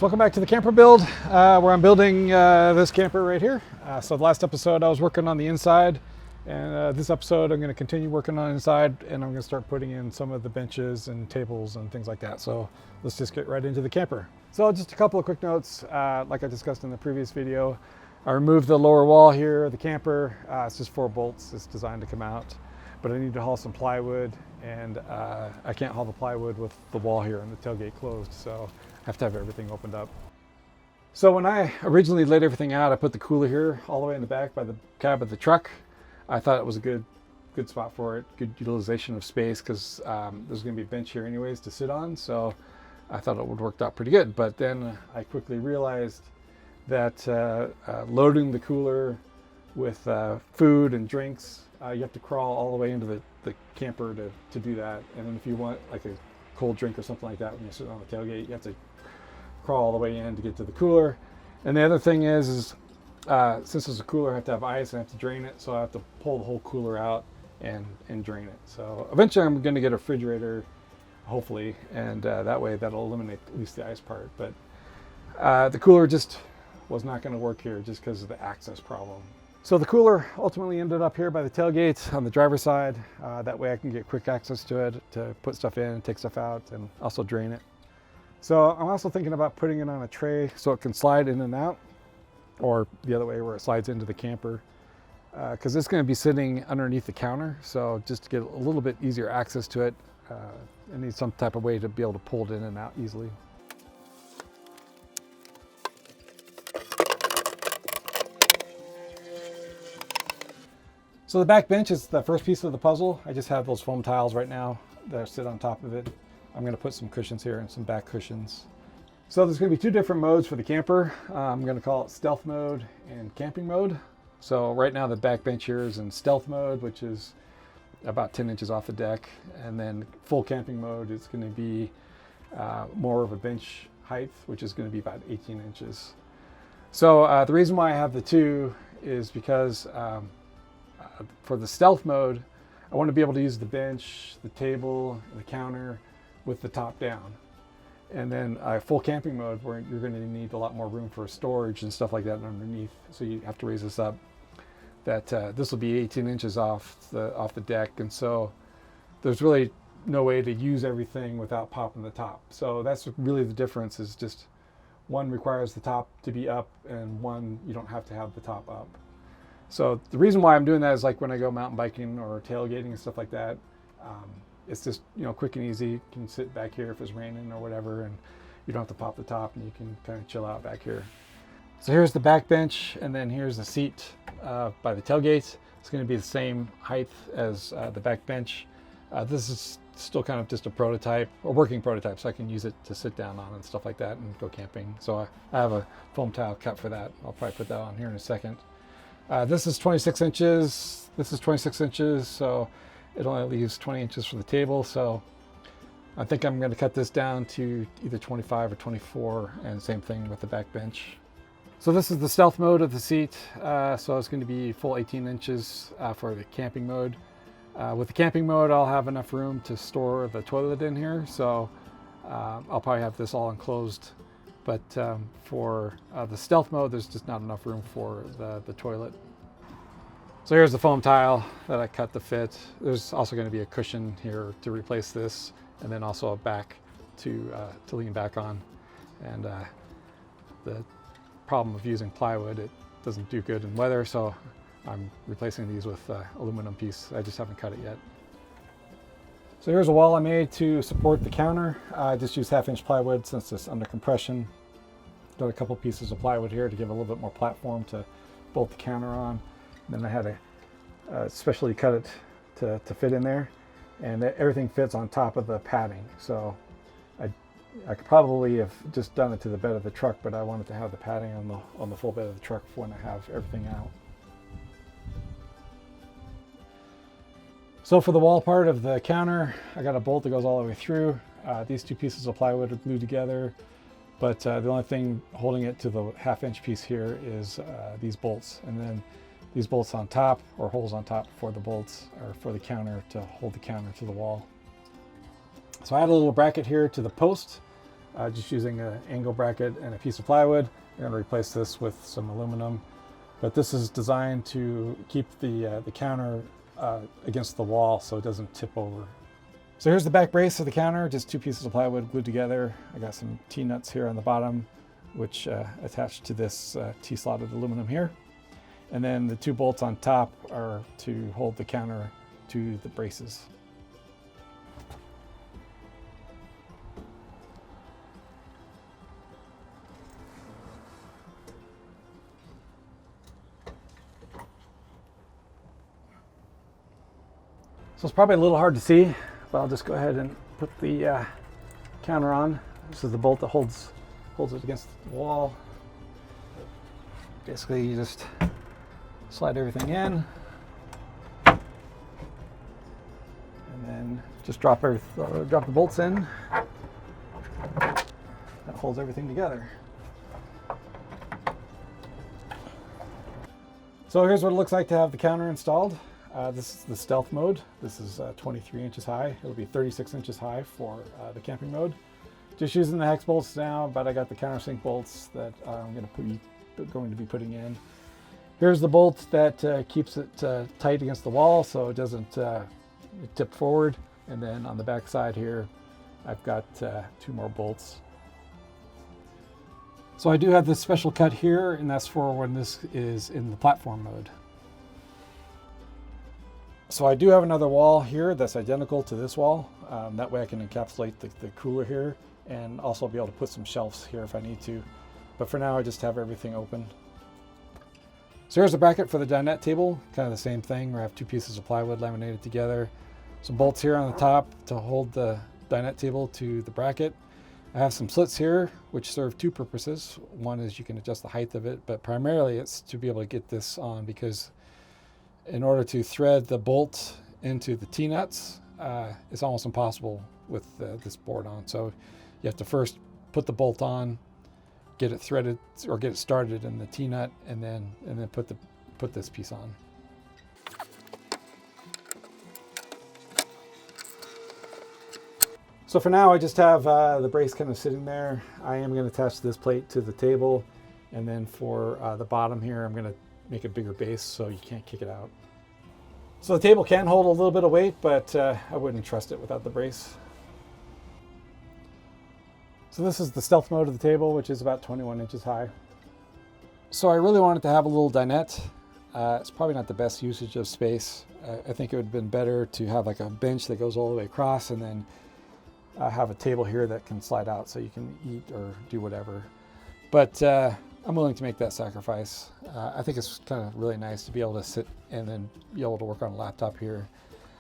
So welcome back to the camper build, where I'm building this camper right here. So the last episode I was working on the inside, and this episode I'm going to continue working on inside, and I'm going to start putting in some of the benches and tables and things like that. So let's just get right into the camper. So just a couple of quick notes, like I discussed in the previous video. I removed the lower wall here of the camper. It's just 4 bolts. It's designed to come out, but I need to haul some plywood, and I can't haul the plywood with the wall here and the tailgate closed, so I have to have everything opened up. So when I originally laid everything out, I put the cooler here all the way in the back by the cab of the truck. I thought it was a good spot for it, good utilization of space, because there's going to be a bench here anyways to sit on, so I thought it would work out pretty good. But then I quickly realized that loading the cooler with food and drinks, you have to crawl all the way into the camper to do that. And then if you want like a cold drink or something like that when you're sitting on the tailgate, you have to crawl all the way in to get to the cooler. And the other thing is since it's a cooler, I have to have ice and I have to drain it, so I have to pull the whole cooler out and drain it. So eventually I'm going to get a refrigerator, hopefully, and that way that'll eliminate at least the ice part. But the cooler just was not going to work here just because of the access problem. So the cooler ultimately ended up here by the tailgate on the driver's side. That way I can get quick access to it to put stuff in, take stuff out, and also drain it. So I'm also thinking about putting it on a tray so it can slide in and out, or the other way where it slides into the camper, because it's going to be sitting underneath the counter. So just to get a little bit easier access to it, I need some type of way to be able to pull it in and out easily. So the back bench is the first piece of the puzzle. I just have those foam tiles right now that sit on top of it. I'm going to put some cushions here and some back cushions. So there's going to be 2 different modes for the camper. I'm going to call it stealth mode and camping mode. So right now the back bench here is in stealth mode, which is about 10 inches off the deck. And then full camping mode is going to be more of a bench height, which is going to be about 18 inches. So the reason why I have the 2 is because for the stealth mode, I want to be able to use the bench, the table, the counter with the top down. And then full camping mode, where you're going to need a lot more room for storage and stuff like that underneath. So you have to raise this up. That this will be 18 inches off the deck, and so there's really no way to use everything without popping the top. So that's really the difference. Is just one requires the top to be up, and one you don't have to have the top up. So the reason why I'm doing that is like when I go mountain biking or tailgating and stuff like that, it's just, quick and easy. You can sit back here if it's raining or whatever, and you don't have to pop the top, and you can kind of chill out back here. So here's the back bench, and then here's the seat by the tailgate. It's going to be the same height as the back bench. This is still kind of just a prototype, a working prototype, so I can use it to sit down on and stuff like that and go camping. So I have a foam tile cut for that. I'll probably put that on here in a second. This is 26 inches, this is 26 inches, so it only leaves 20 inches for the table. So I think I'm going to cut this down to either 25 or 24, and same thing with the back bench. So this is the stealth mode of the seat. So it's going to be full 18 inches for the camping mode. With the camping mode, I'll have enough room to store the toilet in here. So I'll probably have this all enclosed. But for the stealth mode, there's just not enough room for the toilet. So here's the foam tile that I cut to fit. There's also going to be a cushion here to replace this, and then also a back to lean back on. And the problem of using plywood, it doesn't do good in weather, so I'm replacing these with aluminum piece. I just haven't cut it yet. So here's a wall I made to support the counter. I just used 1/2-inch plywood since it's under compression. Got a couple pieces of plywood here to give a little bit more platform to bolt the counter on. And then I had to specially cut it to fit in there, and everything fits on top of the padding. So I could probably have just done it to the bed of the truck, but I wanted to have the padding on the full bed of the truck for when I have everything out. So for the wall part of the counter, I got a bolt that goes all the way through. These 2 pieces of plywood are glued together, but the only thing holding it to the 1/2-inch piece here is these bolts. And then these bolts on top, or holes on top for the bolts, are for the counter to hold the counter to the wall. So I had a little bracket here to the post just using an angle bracket and a piece of plywood. I'm going to replace this with some aluminum, but this is designed to keep the counter against the wall so it doesn't tip over. So here's the back brace of the counter, just 2 pieces of plywood glued together. I got some T-nuts here on the bottom, which attach to this T-slotted aluminum here. And then the 2 bolts on top are to hold the counter to the braces. So it's probably a little hard to see, but I'll just go ahead and put the counter on. This is the bolt that holds it against the wall. Basically, you just slide everything in, and then just drop the bolts in. That holds everything together. So here's what it looks like to have the counter installed. This is the stealth mode. This is 23 inches high. It'll be 36 inches high for the camping mode. Just using the hex bolts now, but I got the countersink bolts that I'm going to be putting in. Here's the bolt that keeps it tight against the wall so it doesn't tip forward. And then on the back side here, I've got 2 more bolts. So I do have this special cut here, and that's for when this is in the platform mode. So I do have another wall here that's identical to this wall. That way I can encapsulate the cooler here and also be able to put some shelves here if I need to. But for now, I just have everything open. So here's the bracket for the dinette table, kind of the same thing, where I have 2 pieces of plywood laminated together. Some bolts here on the top to hold the dinette table to the bracket. I have some slits here, which serve 2 purposes. One is you can adjust the height of it, but primarily it's to be able to get this on, because in order to thread the bolt into the T-nuts, it's almost impossible with this board on. So you have to first put the bolt on, get it threaded or get it started in the T-nut, and then put this piece on. So for now, I just have the brace kind of sitting there. I am going to attach this plate to the table, and then for the bottom here, I'm going to make a bigger base so you can't kick it out. So the table can hold a little bit of weight, but I wouldn't trust it without the brace. So this is the stealth mode of the table, which is about 21 inches high. So I really wanted to have a little dinette. It's probably not the best usage of space. I think it would have been better to have like a bench that goes all the way across, and then have a table here that can slide out so you can eat or do whatever. But I'm willing to make that sacrifice. I think it's kind of really nice to be able to sit and then be able to work on a laptop here.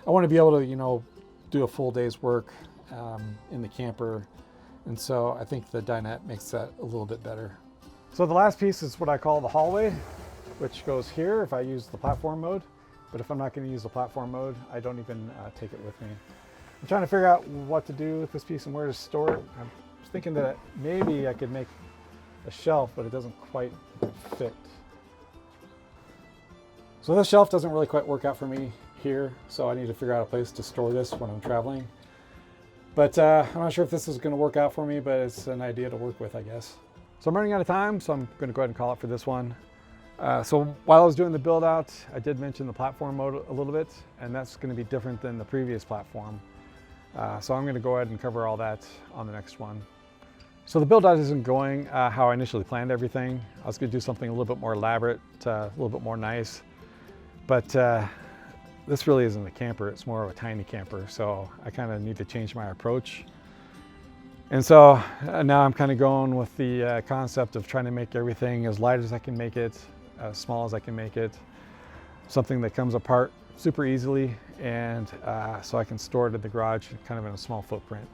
I want to be able to, do a full day's work in the camper. And so I think the dinette makes that a little bit better. So the last piece is what I call the hallway, which goes here if I use the platform mode. But if I'm not going to use the platform mode, I don't even take it with me. I'm trying to figure out what to do with this piece and where to store it. I'm thinking that maybe I could make a shelf, but it doesn't quite fit. So this shelf doesn't really quite work out for me here, so I need to figure out a place to store this when I'm traveling. But I'm not sure if this is going to work out for me, but it's an idea to work with, I guess. So I'm running out of time, so I'm going to go ahead and call it for this one. So while I was doing the build out, I did mention the platform mode a little bit, and that's going to be different than the previous platform. So I'm going to go ahead and cover all that on the next one. So the build out isn't going how I initially planned everything. I was going to do something a little bit more elaborate, a little bit more nice. But this really isn't a camper, it's more of a tiny camper. So I kind of need to change my approach. And so now I'm kind of going with the concept of trying to make everything as light as I can make it, as small as I can make it, something that comes apart super easily, and so I can store it in the garage kind of in a small footprint.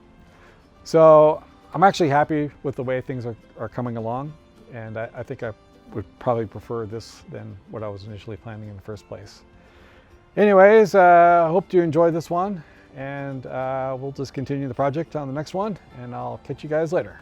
So I'm actually happy with the way things are coming along, and I think I would probably prefer this than what I was initially planning in the first place. Anyways, I hope you enjoyed this one, and we'll just continue the project on the next one, and I'll catch you guys later.